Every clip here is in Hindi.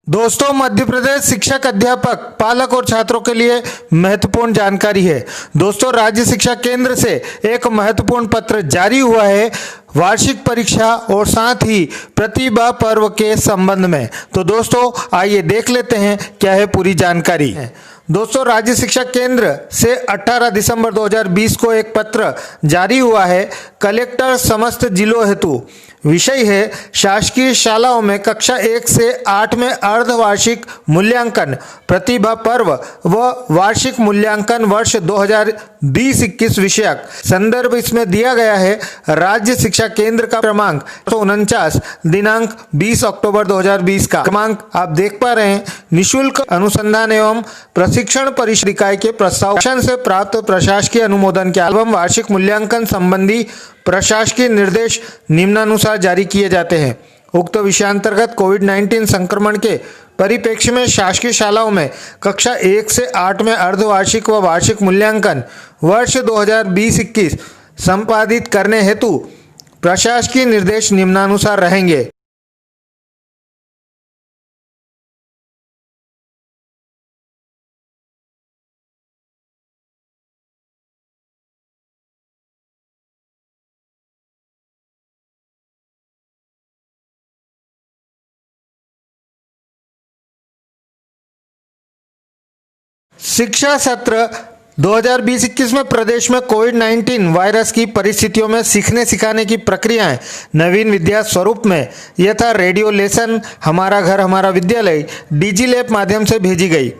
दोस्तों, मध्य प्रदेश शिक्षक अध्यापक पालक और छात्रों के लिए महत्वपूर्ण जानकारी है। दोस्तों, राज्य शिक्षा केंद्र से एक महत्वपूर्ण पत्र जारी हुआ है वार्षिक परीक्षा और साथ ही प्रतिभा पर्व के संबंध में। तो दोस्तों, आइए देख लेते हैं क्या है पूरी जानकारी। दोस्तों, राज्य शिक्षा केंद्र से 18 दिसंबर 2020 को एक पत्र जारी हुआ है कलेक्टर समस्त जिलों हेतु। विषय है शासकीय शालाओं में कक्षा 1 से 8 में अर्धवार्षिक मूल्यांकन, प्रतिभा पर्व व वार्षिक मूल्यांकन वर्ष 2020-21 विषयक। संदर्भ इसमें दिया गया है राज्य शिक्षा केंद्र का क्रमांक 149 दिनांक 20 अक्टूबर 2020 का क्रमांक आप देख पा रहे हैं। निःशुल्क अनुसंधान एवं प्रशिक्षण परिषद इकाई के प्रस्ताव से प्राप्त प्रशासकीय अनुमोदन के एवं वार्षिक मूल्यांकन संबंधी प्रशासकीय निर्देश निम्नानुसार जारी किए जाते हैं। उक्त विषयांतर्गत कोविड-19 संक्रमण के परिप्रेक्ष्य में शासकीय शालाओं में कक्षा 1 से 8 में अर्धवार्षिक व वार्षिक मूल्यांकन वर्ष 2020-21 संपादित करने हेतु प्रशासकीय निर्देश निम्नानुसार रहेंगे। शिक्षा सत्र 2020-21 में प्रदेश में कोविड-19 वायरस की परिस्थितियों में सीखने सिखाने की प्रक्रियाएं नवीन विद्या स्वरूप में यथा रेडियो लेसन, हमारा घर हमारा विद्यालय, डिजिलैब माध्यम से भेजी गई।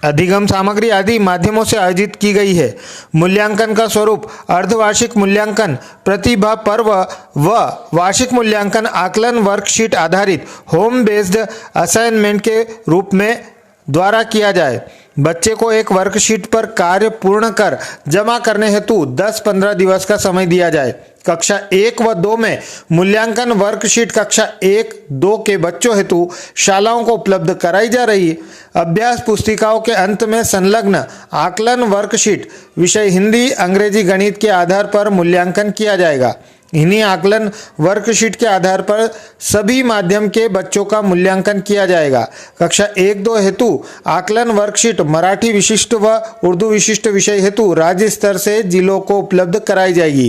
अधिगम सामग्री आदि माध्यमों से आयोजित की गई है। मूल्यांकन का स्वरूप अर्धवार्षिक मूल्यांकन, प्रतिभा पर्व व वार्षिक मूल्यांकन आकलन वर्कशीट आधारित होम बेस्ड असाइनमेंट के रूप में द्वारा किया जाए। बच्चे को एक वर्कशीट पर कार्य पूर्ण कर जमा करने हेतु 10-15 दिवस का समय दिया जाए। कक्षा 1 व 2 में मूल्यांकन वर्कशीट कक्षा 1-2 के बच्चों हेतु शालाओं को उपलब्ध कराई जा रही अभ्यास पुस्तिकाओं के अंत में संलग्न आकलन वर्कशीट विषय हिंदी, अंग्रेजी, गणित के आधार पर मूल्यांकन किया जाएगा। इन्हीं आकलन वर्कशीट के आधार पर सभी माध्यम के बच्चों का मूल्यांकन किया जाएगा। कक्षा 1-2 हेतु आकलन वर्कशीट मराठी विशिष्ट व उर्दू विशिष्ट विषय हेतु राज्य स्तर से जिलों को उपलब्ध कराई जाएगी।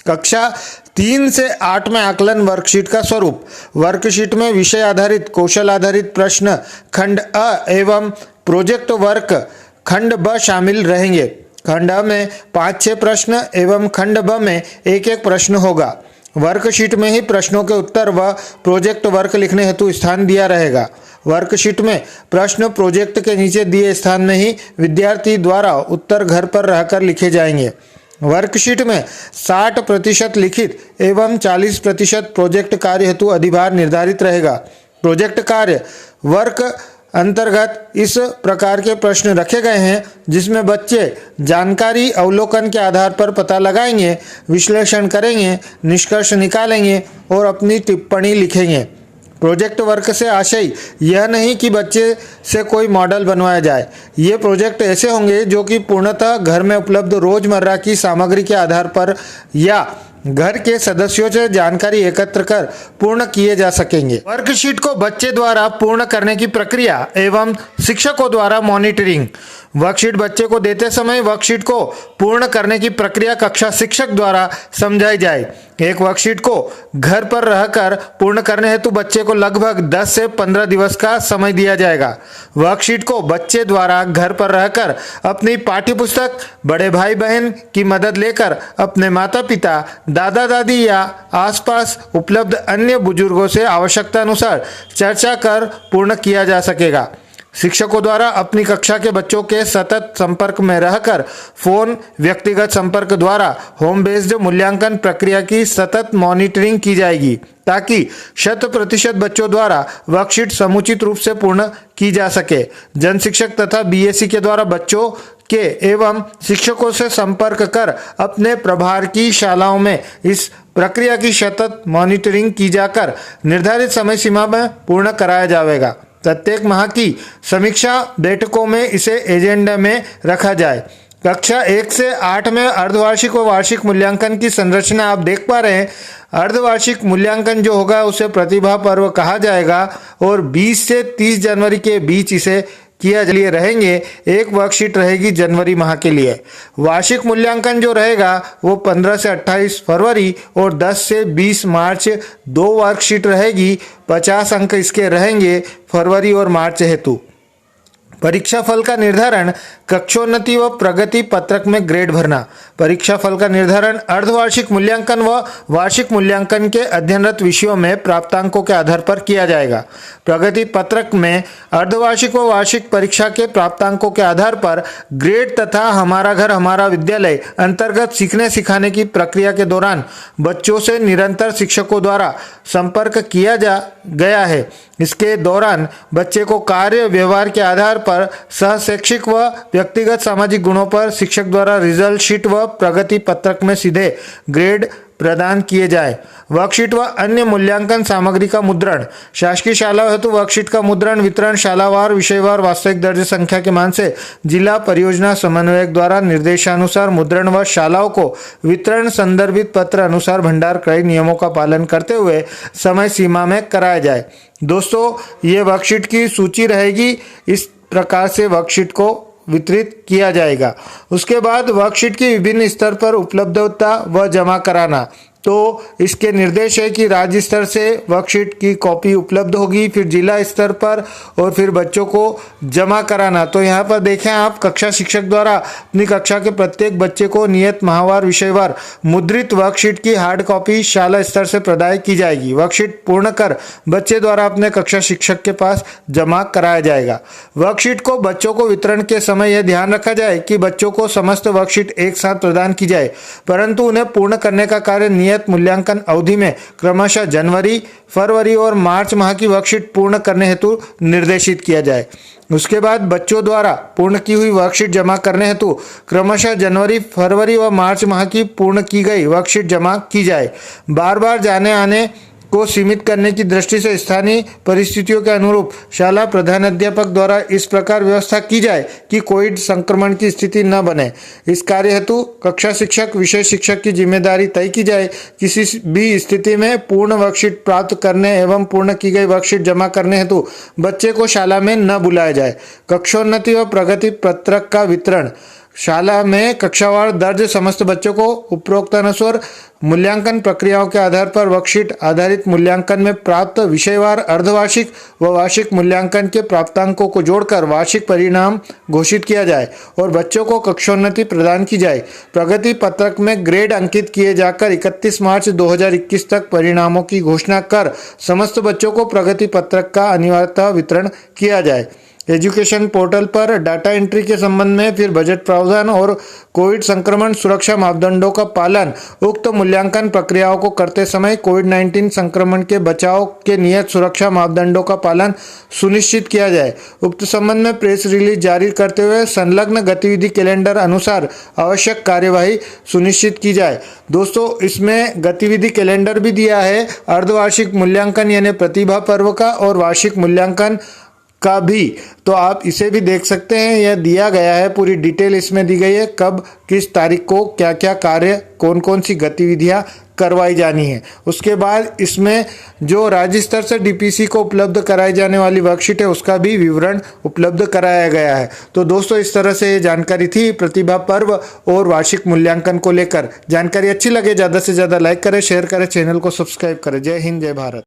कक्षा 3 से 8 में आकलन वर्कशीट का स्वरूप वर्कशीट में विषय आधारित कौशल आधारित प्रश्न खंड अ एवं प्रोजेक्ट वर्क खंड ब शामिल रहेंगे। खंड अ में 5-6 प्रश्न एवं खंड ब में 1-1 प्रश्न होगा। वर्कशीट में ही प्रश्नों के उत्तर व प्रोजेक्ट वर्क लिखने हेतु स्थान दिया रहेगा। वर्कशीट में प्रश्न प्रोजेक्ट के नीचे दिए स्थान में ही विद्यार्थी द्वारा उत्तर घर पर रहकर लिखे जाएंगे। वर्कशीट में 60% लिखित एवं 40% प्रोजेक्ट कार्य हेतु अधिभार निर्धारित रहेगा। प्रोजेक्ट कार्य वर्क अंतर्गत इस प्रकार के प्रश्न रखे गए हैं जिसमें बच्चे जानकारी अवलोकन के आधार पर पता लगाएंगे, विश्लेषण करेंगे, निष्कर्ष निकालेंगे और अपनी टिप्पणी लिखेंगे। प्रोजेक्ट वर्क से आशय यह नहीं कि बच्चे से कोई मॉडल बनवाया जाए। ये प्रोजेक्ट ऐसे होंगे जो कि पूर्णतः घर में उपलब्ध रोजमर्रा की सामग्री के आधार पर या घर के सदस्यों से जानकारी एकत्र कर पूर्ण किए जा सकेंगे। वर्कशीट को बच्चे द्वारा पूर्ण करने की प्रक्रिया एवं शिक्षकों द्वारा मॉनिटरिंग। वर्कशीट बच्चे को देते समय वर्कशीट को पूर्ण करने की प्रक्रिया कक्षा शिक्षक द्वारा समझाई जाए। एक वर्कशीट को घर पर रहकर पूर्ण करने हेतु बच्चे को लगभग 10 से 15 दिवस का समय दिया जाएगा। वर्कशीट को बच्चे द्वारा घर पर रहकर अपनी पाठ्यपुस्तक, बड़े भाई बहन की मदद लेकर अपने माता पिता, दादा दादी या आसपास उपलब्ध अन्य बुजुर्गों से आवश्यकता अनुसार चर्चा कर पूर्ण किया जा सकेगा। शिक्षकों द्वारा अपनी कक्षा के बच्चों के सतत संपर्क में रहकर फोन, व्यक्तिगत संपर्क द्वारा होम बेस्ड मूल्यांकन प्रक्रिया की सतत मॉनिटरिंग की जाएगी ताकि 100% बच्चों द्वारा वर्कशीट समुचित रूप से पूर्ण की जा सके। जन शिक्षक तथा बीएससी के द्वारा बच्चों के एवं शिक्षकों से संपर्क कर अपने प्रभार की शालाओं में इस प्रक्रिया की सतत मॉनिटरिंग की जाकर निर्धारित समय सीमा में पूर्ण कराया जाएगा। प्रत्येक माह की समीक्षा बैठकों में इसे एजेंडा में रखा जाए। कक्षा 1 से 8 में अर्धवार्षिक व वार्षिक मूल्यांकन की संरचना आप देख पा रहे हैं। अर्धवार्षिक मूल्यांकन जो होगा उसे प्रतिभा पर्व कहा जाएगा और 20 से 30 जनवरी के बीच इसे किया लिए रहेंगे। एक वर्कशीट रहेगी जनवरी माह के लिए। वार्षिक मूल्यांकन जो रहेगा वो 15 से 28 फरवरी और 10 से 20 मार्च 2 वर्कशीट रहेगी। 50 अंक इसके रहेंगे फरवरी और मार्च हेतु। परीक्षा फल का निर्धारण कक्षोन्नति व प्रगति पत्रक में ग्रेड भरना। परीक्षा फल का निर्धारण अर्धवार्षिक मूल्यांकन व वार्षिक मूल्यांकन के अध्ययनरत विषयों में प्राप्तांकों के आधार पर किया जाएगा। प्रगति पत्रक में अर्धवार्षिक व वार्षिक परीक्षा के प्राप्तांकों के आधार पर ग्रेड तथा हमारा घर हमारा विद्यालय अंतर्गत सीखने सिखाने की प्रक्रिया के दौरान बच्चों से निरंतर शिक्षकों द्वारा संपर्क किया गया है। इसके दौरान बच्चे को कार्य व्यवहार के आधार पर सह शैक्षिक व व्यक्तिगत सामाजिक गुणों पर शिक्षक द्वारा रिजल्ट शीट व प्रगति पत्रक में सीधे ग्रेड प्रदान किए जाए। वर्कशीट व अन्य मूल्यांकन सामग्री का मुद्रण। शासकीय शालाओं हेतु वर्कशीट का मुद्रण वितरण शालावार विषयवार वास्तविक दर्ज संख्या के मान से जिला परियोजना समन्वयक द्वारा निर्देशानुसार मुद्रण व शालाओं को वितरण संदर्भित पत्र अनुसार भंडार क्रय नियमों का पालन करते हुए समय सीमा में कराया जाए। दोस्तों, ये वर्कशीट की सूची रहेगी। इस प्रकार से वर्कशीट को वितरित किया जाएगा। उसके बाद वर्कशीट की विभिन्न स्तर पर उपलब्धता व जमा कराना। तो इसके निर्देश है कि राज्य स्तर से वर्कशीट की कॉपी उपलब्ध होगी, फिर जिला स्तर पर और फिर बच्चों को जमा कराना। तो यहाँ पर देखें आप, कक्षा शिक्षक द्वारा अपनी कक्षा के प्रत्येक बच्चे को नियत माहवार विषयवार मुद्रित वर्कशीट की हार्ड कॉपी शाला स्तर से प्रदान की जाएगी। वर्कशीट पूर्ण कर बच्चे द्वारा अपने कक्षा शिक्षक के पास जमा कराया जाएगा। वर्कशीट को बच्चों को वितरण के समय यह ध्यान रखा जाए कि बच्चों को समस्त वर्कशीट एक साथ प्रदान की जाए, परंतु उन्हें पूर्ण करने का कार्य नियत मूल्यांकन अवधि में क्रमशः जनवरी, फरवरी और मार्च माह की वर्कशीट पूर्ण करने हेतु निर्देशित किया जाए। उसके बाद बच्चों द्वारा पूर्ण की हुई वर्कशीट जमा करने हेतु क्रमशः जनवरी, फरवरी व मार्च माह की पूर्ण की गई वर्कशीट जमा की जाए। बार बार जाने आने को सीमित करने की दृष्टि से स्थानीय परिस्थितियों के अनुरूप शाला प्रधानाध्यापक द्वारा इस प्रकार व्यवस्था की जाए कि कोविड संक्रमण की स्थिति न बने। इस कार्य हेतु कक्षा शिक्षक, विषय शिक्षक की जिम्मेदारी तय की जाए। किसी भी स्थिति में पूर्ण वर्कशीट प्राप्त करने एवं पूर्ण की गई वर्कशीट जमा करने हेतु बच्चे को शाला में न बुलाया जाए। कक्षोन्नति व प्रगति पत्रक का वितरण। शाला में कक्षावार दर्ज समस्त बच्चों को उपरोक्त अनुसार मूल्यांकन प्रक्रियाओं के आधार पर वर्कशीट आधारित मूल्यांकन में प्राप्त विषयवार अर्धवार्षिक व वार्षिक मूल्यांकन के प्राप्तांकों को जोड़कर वार्षिक परिणाम घोषित किया जाए और बच्चों को कक्षोन्नति प्रदान की जाए। प्रगति पत्रक में ग्रेड अंकित किए जाकर 31 मार्च 2021 तक परिणामों की घोषणा कर समस्त बच्चों को प्रगति पत्रक का अनिवार्यतः वितरण किया जाए। एजुकेशन पोर्टल पर डाटा एंट्री के संबंध में फिर बजट प्रावधान और कोविड संक्रमण सुरक्षा मापदंडों का पालन, उक्त मूल्यांकन प्रक्रियाओं को करते समय कोविड-19 संक्रमण के बचाव के नियत सुरक्षा मापदंडों का पालन सुनिश्चित किया जाए। उक्त संबंध में प्रेस रिलीज जारी करते हुए संलग्न गतिविधि कैलेंडर अनुसार आवश्यक कार्यवाही सुनिश्चित की जाए। दोस्तों, इसमें गतिविधि कैलेंडर भी दिया है अर्धवार्षिक मूल्यांकन यानी प्रतिभा पर्व का और वार्षिक मूल्यांकन का भी, तो आप इसे भी देख सकते हैं। यह दिया गया है, पूरी डिटेल इसमें दी गई है, कब किस तारीख को क्या क्या कार्य, कौन कौन सी गतिविधियां करवाई जानी है। उसके बाद इसमें जो राज्य स्तर से डीपीसी को उपलब्ध कराई जाने वाली वर्कशीट है उसका भी विवरण उपलब्ध कराया गया है। तो दोस्तों, इस तरह से ये जानकारी थी प्रतिभा पर्व और वार्षिक मूल्यांकन को लेकर। जानकारी अच्छी लगे ज़्यादा से ज़्यादा लाइक करें, शेयर करें, चैनल को सब्सक्राइब करें। जय हिंद, जय भारत।